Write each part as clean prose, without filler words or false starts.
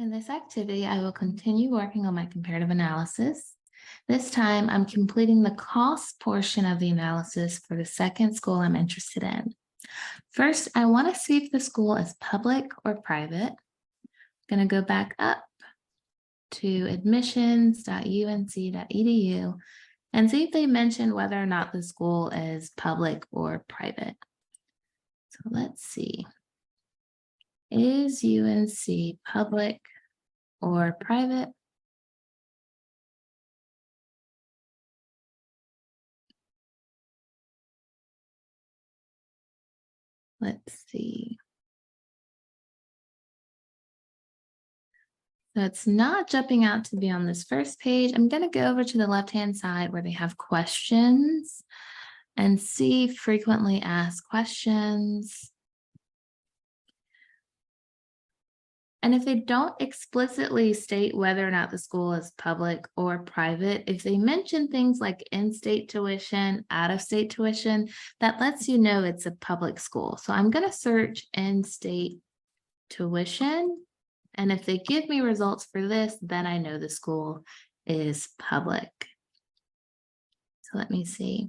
In this activity, I will continue working on my comparative analysis. This time, I'm completing the cost portion of the analysis for the second school I'm interested in. First, I want to see if the school is public or private. I'm going to go back up to admissions.unc.edu and see if they mention whether or not the school is public or private. So let's see. Is UNC public or private? Let's see. So it's not jumping out to be on this first page. I'm going to go over to the left-hand side where they have questions and see frequently asked questions. And if they don't explicitly state whether or not the school is public or private, if they mention things like in-state tuition, out-of-state tuition, that lets you know it's a public school. So I'm going to search in-state tuition. And if they give me results for this, then I know the school is public. So let me see.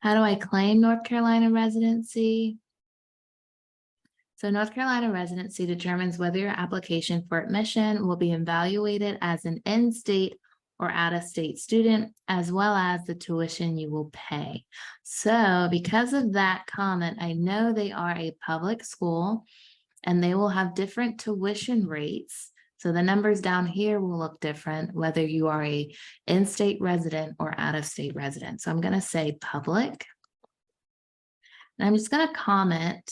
How do I claim North Carolina residency? So North Carolina residency determines whether your application for admission will be evaluated as an in-state or out-of-state student, as well as the tuition you will pay. So because of that comment, I know they are a public school and they will have different tuition rates. So the numbers down here will look different, whether you are a in-state resident or out-of-state resident. So I'm going to say public. And I'm just going to comment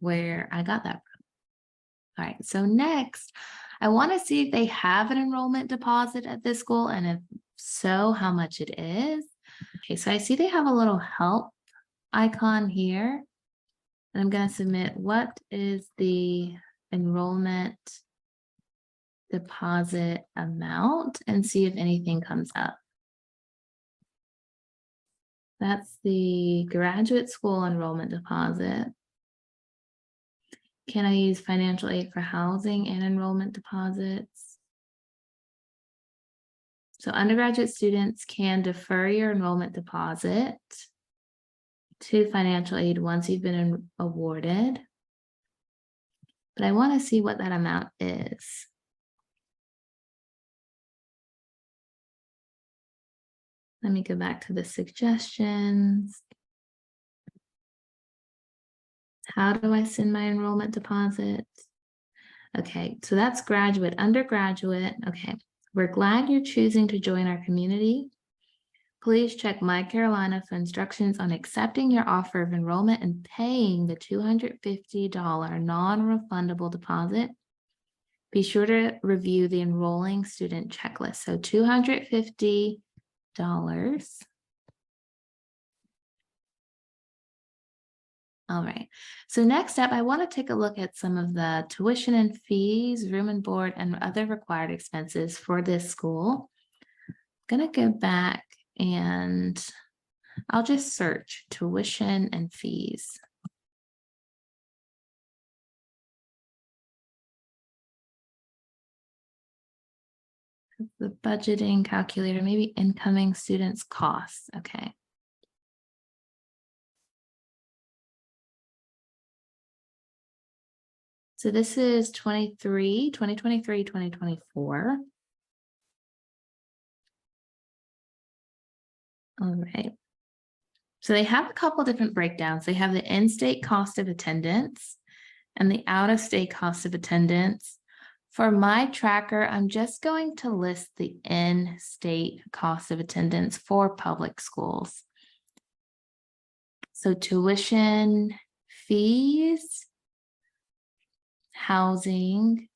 where I got that from. All right, so next, I want to see if they have an enrollment deposit at this school, and if so, how much it is. Okay, so I see they have a little help icon here. And I'm going to submit what is the enrollment deposit amount and see if anything comes up. That's the graduate school enrollment deposit. Can I use financial aid for housing and enrollment deposits? So undergraduate students can defer your enrollment deposit to financial aid once you've been awarded. But I want to see what that amount is. Let me go back to the suggestions. How do I send my enrollment deposit? Okay, so that's graduate, undergraduate. Okay, we're glad you're choosing to join our community. Please check My Carolina for instructions on accepting your offer of enrollment and paying the $250 non-refundable deposit. Be sure to review the enrolling student checklist. So $250. All right, so next up, I want to take a look at some of the tuition and fees, room and board, and other required expenses for this school. I'm going to go back and I'll just search tuition and fees. The budgeting calculator, maybe incoming students' costs. Okay. So this is 2023, 2024. All right. So they have a couple different breakdowns. They have the in-state cost of attendance and the out-of-state cost of attendance. For my tracker, I'm just going to list the in-state cost of attendance for public schools. So tuition, fees, housing,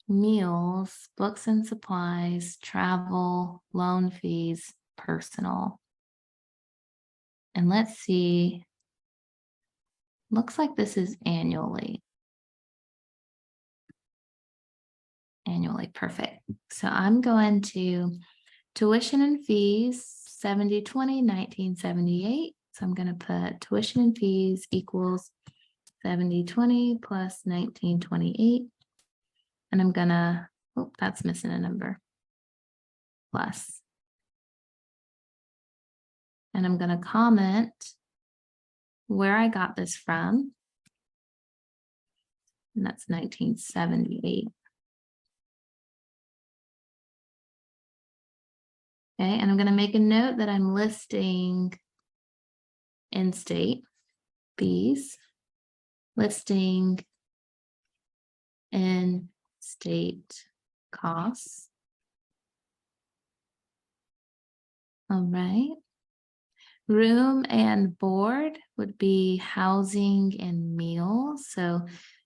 meals, books and supplies, travel, loan fees, personal. And let's see, looks like this is annually. Annually, perfect. So I'm going to tuition and fees, 70/20, 1978. So I'm going to put tuition and fees equals 7020 plus 1928. And I'm going to, oh, that's missing a number, plus. And I'm going to comment where I got this from. And that's 1978. Okay, and I'm going to make a note that I'm listing in-state fees, listing in-state costs. All right. Room and board would be housing and meals. So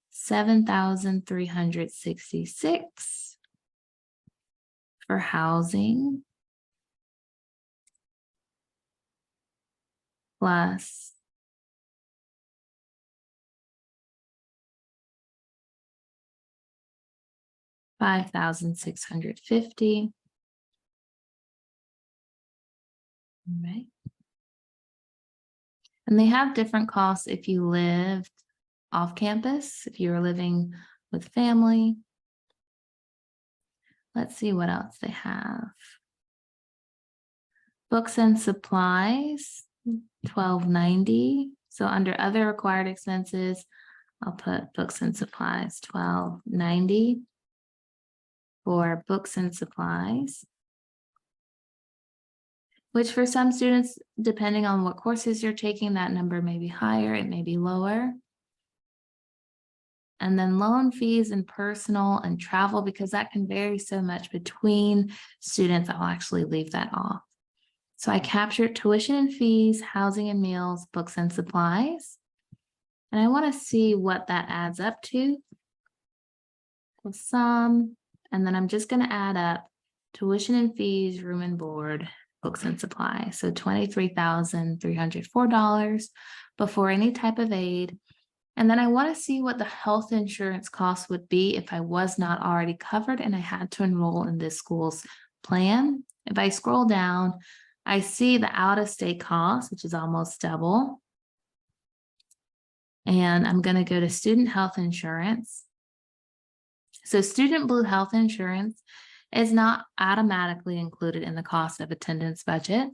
7,366 for housing plus $5,650. All right. And they have different costs if you lived off campus, if you were living with family. Let's see what else they have. Books and supplies, $1,290. So under other required expenses, I'll put books and supplies, $1,290 for books and supplies. Which for some students, depending on what courses you're taking, that number may be higher, it may be lower. And then loan fees and personal and travel, because that can vary so much between students, I'll actually leave that off. So I captured tuition and fees, housing and meals, books and supplies. And I want to see what that adds up to. The sum, and then I'm just going to add up tuition and fees, room and board, books and supplies. So $23,304 before any type of aid. And then I want to see what the health insurance cost would be if I was not already covered and I had to enroll in this school's plan. If I scroll down, I see the out-of-state cost, which is almost double. And I'm going to go to student health insurance. So Student Blue health insurance is not automatically included in the cost of attendance budget.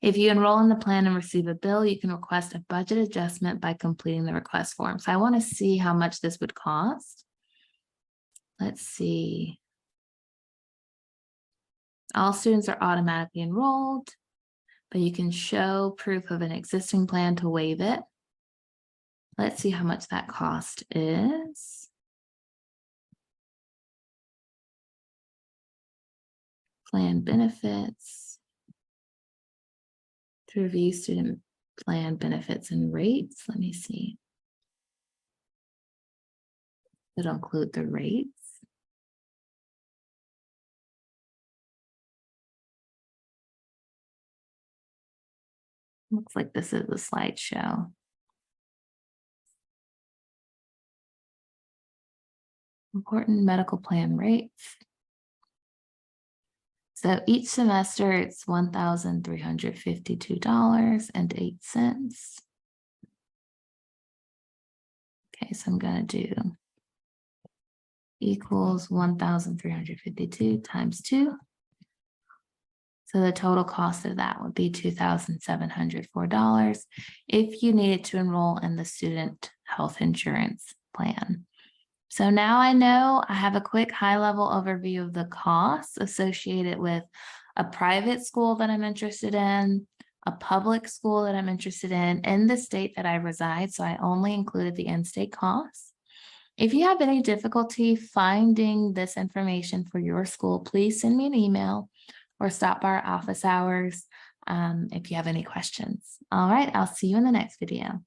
If you enroll in the plan and receive a bill, you can request a budget adjustment by completing the request form. So I want to see how much this would cost. Let's see. All students are automatically enrolled, but you can show proof of an existing plan to waive it. Let's see how much that cost is. Plan benefits. To review student plan benefits and rates. Let me see. It'll include the rates. Looks like this is a slideshow. Important medical plan rates. So each semester it's $1,352.08. Okay, so I'm going to do equals 1,352 times 2. So the total cost of that would be $2,704 if you needed to enroll in the student health insurance plan. So now I know I have a quick high-level overview of the costs associated with a private school that I'm interested in, a public school that I'm interested in the state that I reside. So I only included the in-state costs. If you have any difficulty finding this information for your school, please send me an email or stop by our office hours if you have any questions. All right, I'll see you in the next video.